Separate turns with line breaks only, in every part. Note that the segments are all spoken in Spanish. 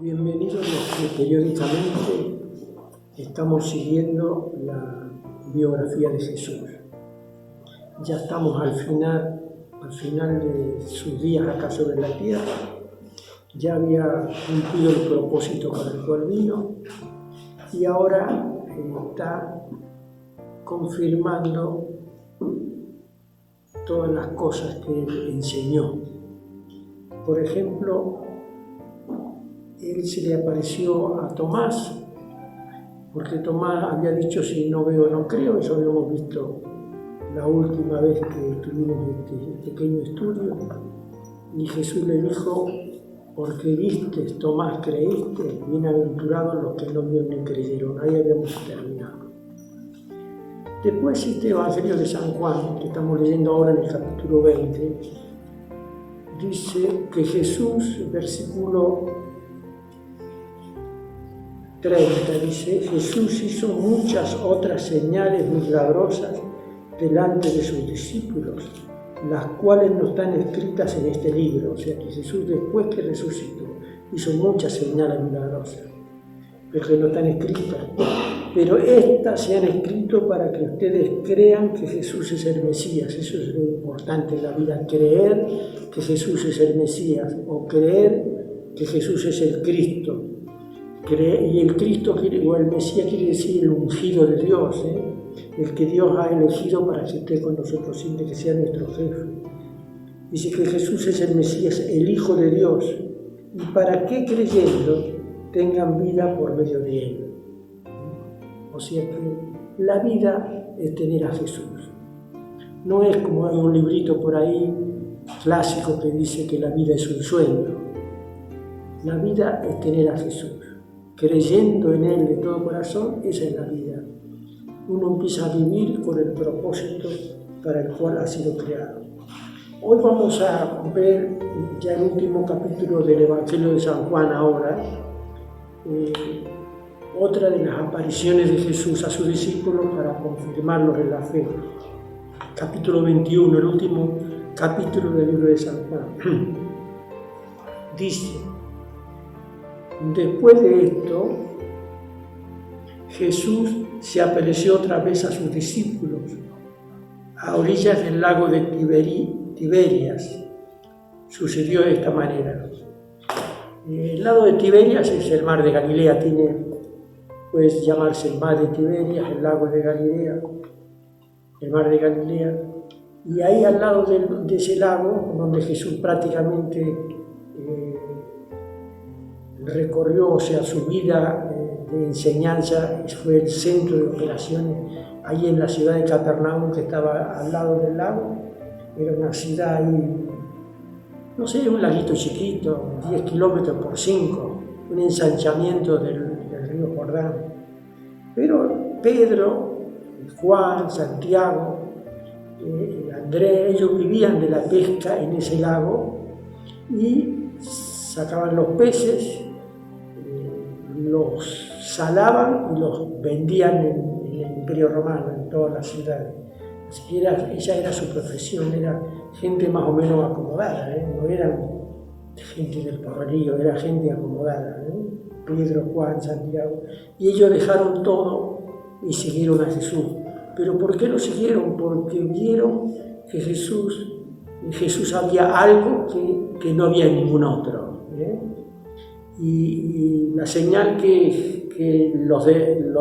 Bienvenidos los que periódicamente estamos siguiendo la biografía de Jesús. Ya estamos al final de sus días acá sobre la tierra. Ya había cumplido el propósito para el cual vino y ahora está confirmando todas las cosas que él enseñó. Por ejemplo, él se le apareció a Tomás, porque Tomás había dicho: si no veo, no creo. Eso habíamos visto la última vez que tuvimos este pequeño estudio. Y Jesús le dijo: porque viste, Tomás, creíste, bienaventurados los que no vieron ni creyeron. Ahí habíamos terminado. Después este Evangelio de San Juan, que estamos leyendo ahora en el capítulo 20, dice que Jesús, versículo 30, dice: Jesús hizo muchas otras señales milagrosas delante de sus discípulos, las cuales no están escritas en este libro. O sea que Jesús, después que resucitó, hizo muchas señales milagrosas, pero que no están escritas. Pero estas se han escrito para que ustedes crean que Jesús es el Mesías. Eso es lo importante en la vida: creer que Jesús es el Mesías, o creer que Jesús es el Cristo. Y el Cristo o el Mesías quiere decir el ungido de Dios, el que Dios ha elegido para que esté con nosotros siempre, que sea nuestro jefe. Dice que Jesús es el Mesías, el Hijo de Dios, y para que creyendo tengan vida por medio de él. O sea que la vida es tener a Jesús. No es como hay un librito por ahí clásico que dice que la vida es un sueño. La vida es tener a Jesús. Creyendo en él de todo corazón, esa es la vida. Uno empieza a vivir con el propósito para el cual ha sido creado. Hoy vamos a ver ya el último capítulo del Evangelio de San Juan ahora, otra de las apariciones de Jesús a sus discípulos para confirmarlos en la fe. Capítulo 21, el último capítulo del libro de San Juan. Dice: después de esto, Jesús se apareció otra vez a sus discípulos a orillas del lago de Tiberias. Sucedió de esta manera. El lago de Tiberias es el mar de Galilea, puede llamarse el mar de Tiberias, el lago de Galilea, el mar de Galilea. Y ahí al lado de ese lago, donde Jesús prácticamente recorrió, o sea, su vida de enseñanza fue el centro de operaciones, ahí en la ciudad de Capernaum, que estaba al lado del lago. Era una ciudad ahí, no sé, un laguito chiquito, 10 kilómetros por 5, un ensanchamiento del río Jordán. Pero Pedro, Juan, Santiago, Andrés, ellos vivían de la pesca en ese lago y sacaban los peces, los salaban y los vendían en el Imperio Romano, en todas las ciudades. Así que esa era su profesión, era gente más o menos acomodada, no eran gente del porvenir, era gente acomodada, Pedro, Juan, Santiago. Y ellos dejaron todo y siguieron a Jesús. ¿Pero por qué lo siguieron? Porque vieron que Jesús había algo que no había en ningún otro. Y la señal que los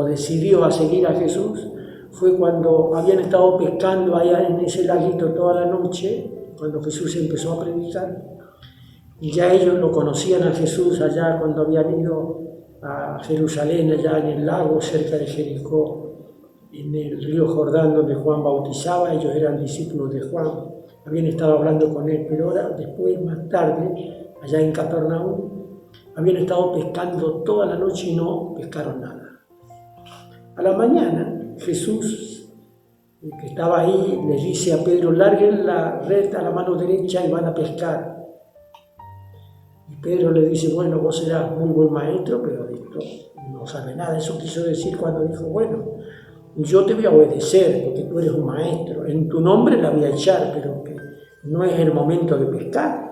decidió a seguir a Jesús fue cuando habían estado pescando allá en ese laguito toda la noche, cuando Jesús empezó a predicar. Y ya ellos lo conocían a Jesús allá cuando habían ido a Jerusalén, allá en el lago cerca de Jericó, en el río Jordán donde Juan bautizaba. Ellos eran discípulos de Juan, habían estado hablando con él, pero ahora, después, más tarde, allá en Capernaum, habían estado pescando toda la noche y no pescaron nada. A la mañana, Jesús, que estaba ahí, les dice a Pedro: larguen la red a la mano derecha y van a pescar. Y Pedro le dice: bueno, vos serás muy buen maestro, pero esto no sabe nada. Eso quiso decir cuando dijo: bueno, yo te voy a obedecer porque tú eres un maestro, en tu nombre la voy a echar, pero que no es el momento de pescar.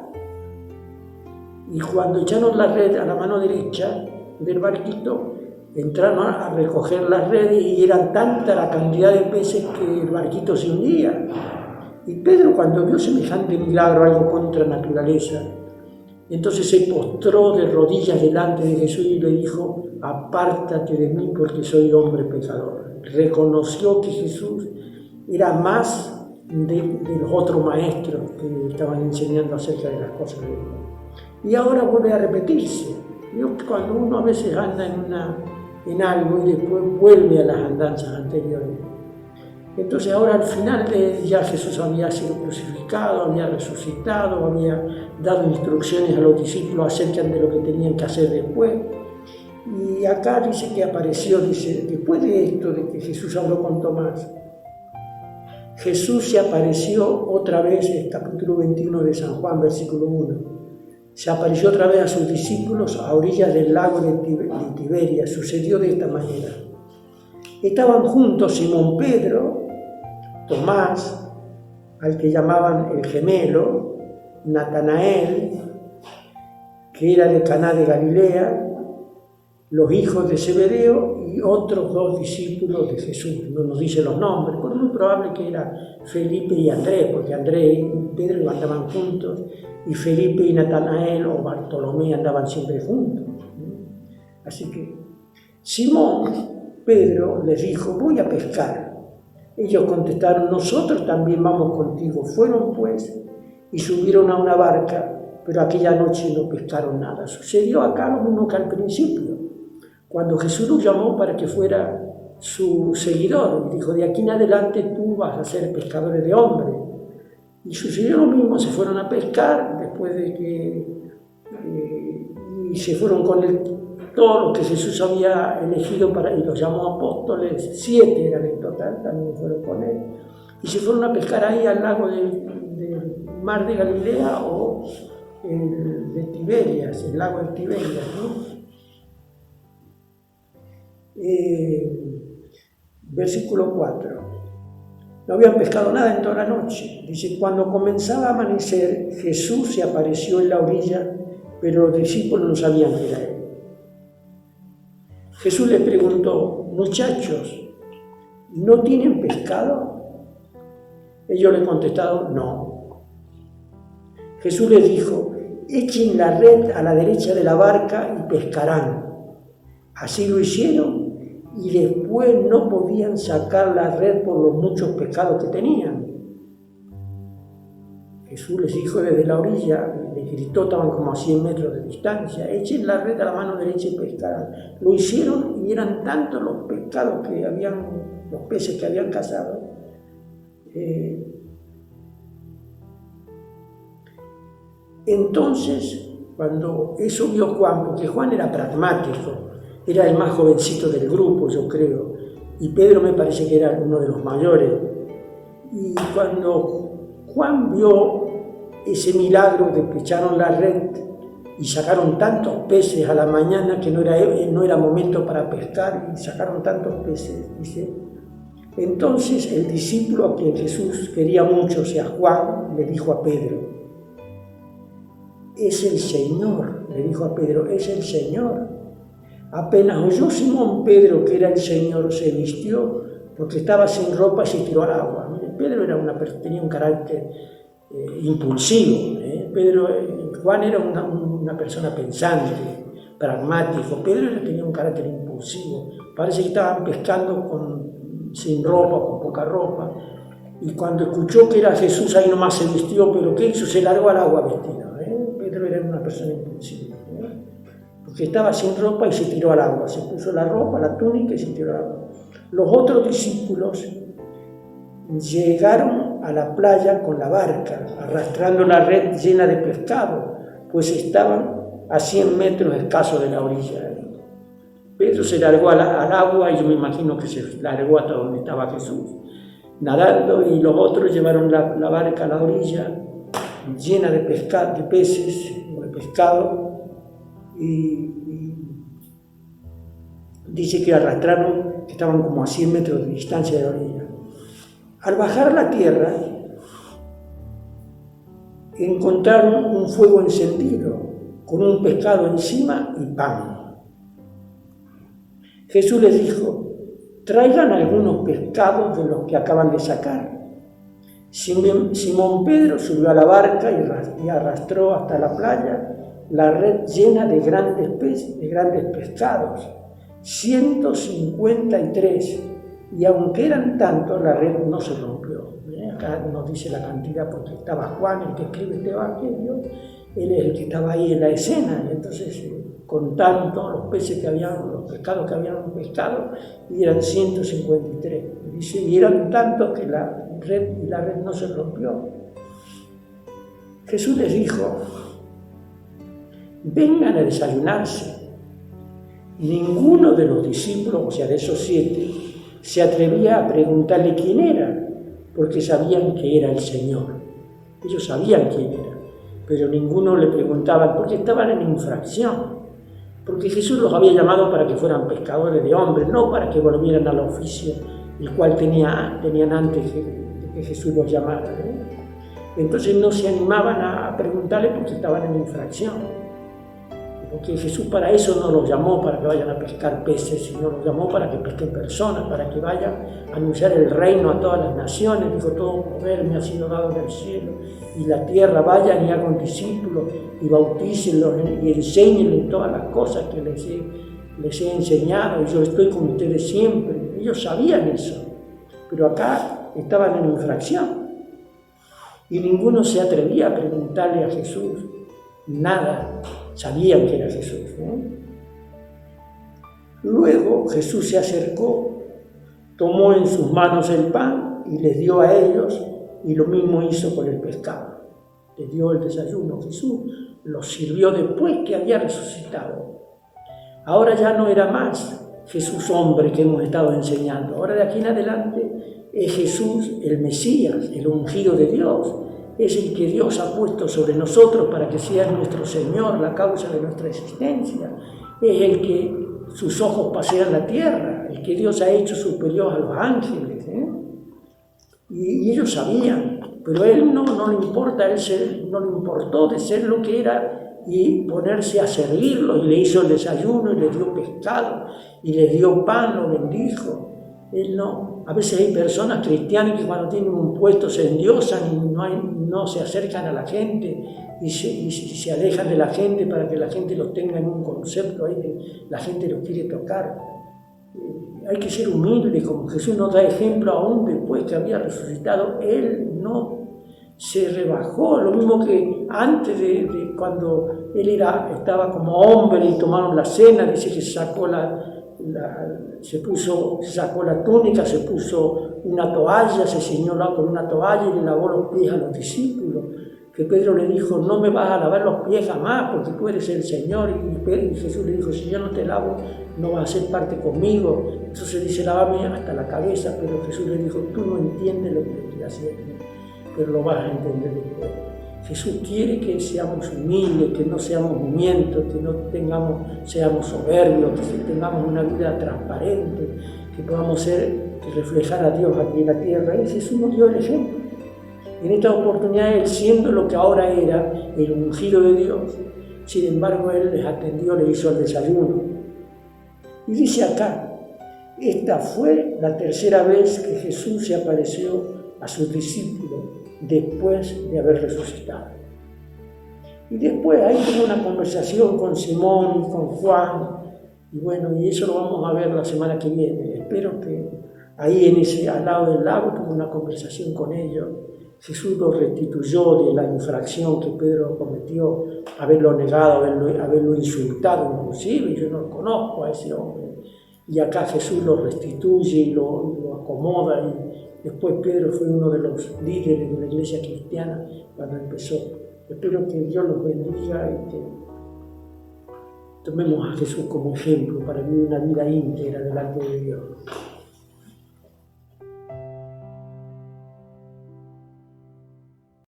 Y cuando echaron la red a la mano derecha del barquito, entraron a recoger las redes y eran tanta la cantidad de peces que el barquito se hundía. Y Pedro, cuando vio semejante milagro, algo contra naturaleza, entonces se postró de rodillas delante de Jesús y le dijo: apártate de mí porque soy hombre pecador. Reconoció que Jesús era más de los otros maestros que estaban enseñando acerca de las cosas de Dios. Y ahora vuelve a repetirse. Cuando uno a veces anda en algo y después vuelve a las andanzas anteriores. Entonces ahora al final ya Jesús había sido crucificado, había resucitado, había dado instrucciones a los discípulos acerca de lo que tenían que hacer después. Y acá dice que apareció, después de esto, de que Jesús habló con Tomás, Jesús se apareció otra vez, en el capítulo 21 de San Juan, versículo 1. Se apareció otra vez a sus discípulos a orillas del lago de Tiberias. Sucedió de esta manera. Estaban juntos Simón Pedro, Tomás, al que llamaban el gemelo, Natanael, que era de Caná de Galilea, los hijos de Zebedeo y otros 2 discípulos de Jesús. No nos dice los nombres, pero es muy probable que era Felipe y Andrés, porque Andrés y Pedro andaban juntos, y Felipe y Natanael o Bartolomé andaban siempre juntos. Así que Simón Pedro les dijo: voy a pescar. Ellos contestaron: nosotros también vamos contigo. Fueron pues y subieron a una barca, pero aquella noche no pescaron nada. Sucedió acá lo mismo que al principio, cuando Jesús los llamó para que fuera su seguidor. Y dijo: de aquí en adelante tú vas a ser pescadores de hombres. Y sucedió lo mismo, se fueron a pescar después de que y se fueron con todos los que Jesús había elegido y los llamó apóstoles. 7 eran en total, también fueron con él. Y se fueron a pescar ahí al lago del mar de Galilea o de Tiberias, el lago de Tiberias, ¿no? Versículo 4. No habían pescado nada en toda la noche. Dice: cuando comenzaba a amanecer, Jesús se apareció en la orilla, pero los discípulos no sabían que era él. Jesús les preguntó: muchachos, ¿no tienen pescado? Ellos le contestaron: no. Jesús les dijo: echen la red a la derecha de la barca y pescarán. Así lo hicieron. Y después no podían sacar la red por los muchos pescados que tenían. Jesús les dijo desde la orilla, les gritó, estaban como a 100 metros de distancia: echen la red a la mano derecha y pescarán. Lo hicieron y eran tantos los pescados que habían, los peces que habían cazado. Entonces, cuando eso vio Juan, porque Juan era pragmático, era el más jovencito del grupo, yo creo, y Pedro me parece que era uno de los mayores. Y cuando Juan vio ese milagro de que echaron la red y sacaron tantos peces a la mañana que no era momento para pescar, y sacaron tantos peces, dice, entonces el discípulo a quien Jesús quería mucho, o sea, Juan, le dijo a Pedro: es el Señor, le dijo a Pedro: es el Señor. Apenas oyó Simón Pedro que era el Señor, se vistió, porque estaba sin ropa, y se tiró al agua. Pedro tenía un carácter impulsivo. Juan era una persona pensante, pragmático. Pedro tenía un carácter impulsivo. Parece que estaban pescando sin ropa, con poca ropa. Y cuando escuchó que era Jesús, ahí nomás se vistió, pero ¿qué hizo? Se largó al agua vestido. Pedro era una persona impulsiva. Porque estaba sin ropa y se tiró al agua. Se puso la ropa, la túnica y se tiró al agua. Los otros discípulos llegaron a la playa con la barca, arrastrando la red llena de pescado, pues estaban a 100 metros escasos de la orilla. Pedro se largó al agua y yo me imagino que se largó hasta donde estaba Jesús, nadando, y los otros llevaron la barca a la orilla llena de peces, de pescado, y dice que arrastraron, que estaban como a 100 metros de distancia de la orilla. Al bajar a la tierra, encontraron un fuego encendido con un pescado encima y pan. Jesús les dijo: traigan algunos pescados de los que acaban de sacar. Simón Pedro subió a la barca y arrastró hasta la playa la red llena de grandes pescados, 153, y aunque eran tantos, la red no se rompió. Acá nos dice la cantidad porque estaba Juan, el que escribe este evangelio, él es el que estaba ahí en la escena, y entonces contando los pescados que habían pescado, y eran 153. Dice, y eran tantos que la red no se rompió. Jesús les dijo: vengan a desayunarse. Ninguno de los discípulos, o sea, de esos 7, se atrevía a preguntarle quién era, porque sabían que era el Señor. Ellos sabían quién era, pero ninguno le preguntaba, porque estaban en infracción. Porque Jesús los había llamado para que fueran pescadores de hombres, no para que volvieran al oficio el cual tenían antes de que Jesús los llamara. Entonces no se animaban a preguntarle porque estaban en infracción. Porque Jesús para eso no los llamó para que vayan a pescar peces, sino los llamó para que pesquen personas, para que vayan a anunciar el reino a todas las naciones. Dijo: todo poder me ha sido dado del cielo y la tierra. Vayan y hagan discípulos y bautícenlos y enséñenles todas las cosas que les he enseñado, y yo estoy con ustedes siempre. Ellos sabían eso, pero acá estaban en infracción y ninguno se atrevía a preguntarle a Jesús nada. Sabían que era Jesús, ¿no? Luego Jesús se acercó, tomó en sus manos el pan y les dio a ellos, y lo mismo hizo con el pescado. Les dio el desayuno. Jesús los sirvió después que había resucitado. Ahora ya no era más Jesús hombre que hemos estado enseñando. Ahora de aquí en adelante es Jesús el Mesías, el ungido de Dios. Es el que Dios ha puesto sobre nosotros para que sea nuestro Señor, la causa de nuestra existencia. Es el que sus ojos pasean la tierra, el que Dios ha hecho superior a los ángeles. Y ellos sabían, pero a él no le importa, no le importó de ser lo que era y ponerse a servirlo, y le hizo el desayuno, y le dio pescado, y le dio pan, lo bendijo. Él no. A veces hay personas cristianas que cuando tienen un puesto se endiosan y no se acercan a la gente y se alejan de la gente para que la gente los tenga en un concepto ahí de la gente los quiere tocar. Hay que ser humilde, como Jesús nos da ejemplo aún después que había resucitado. Él no se rebajó, lo mismo que antes de cuando él estaba como hombre y tomaron la cena. Dice que sacó sacó la túnica, se puso una toalla, se ciñó con una toalla y le lavó los pies a los discípulos. Que Pedro le dijo: no me vas a lavar los pies jamás porque tú eres el Señor. Y Jesús le dijo: si yo no te lavo, no vas a ser parte conmigo. Entonces dice: lávame hasta la cabeza. Pero Jesús le dijo: tú no entiendes lo que estoy haciendo, pero lo vas a entender después. Jesús quiere que seamos humildes, que no seamos humillantes, que no seamos soberbios, que tengamos una vida transparente, que podamos reflejar a Dios aquí en la tierra. Y Jesús nos dio el ejemplo. En esta oportunidad, él, siendo lo que ahora era, el ungido de Dios, sin embargo, él les atendió, le hizo el desayuno. Y dice acá: esta fue la tercera vez que Jesús se apareció a sus discípulos después de haber resucitado. Y después ahí tuvo una conversación con Simón y con Juan, y bueno, y eso lo vamos a ver la semana que viene. Espero que ahí al lado del lago tuvo una conversación con ellos. Jesús los restituyó de la infracción que Pedro cometió, haberlo negado, haberlo insultado inclusive. Yo no conozco a ese hombre. Y acá Jesús lo restituye y lo acomoda. Y después Pedro fue uno de los líderes de la iglesia cristiana cuando empezó. Espero que Dios los bendiga y que tomemos a Jesús como ejemplo para vivir una vida íntegra delante de Dios.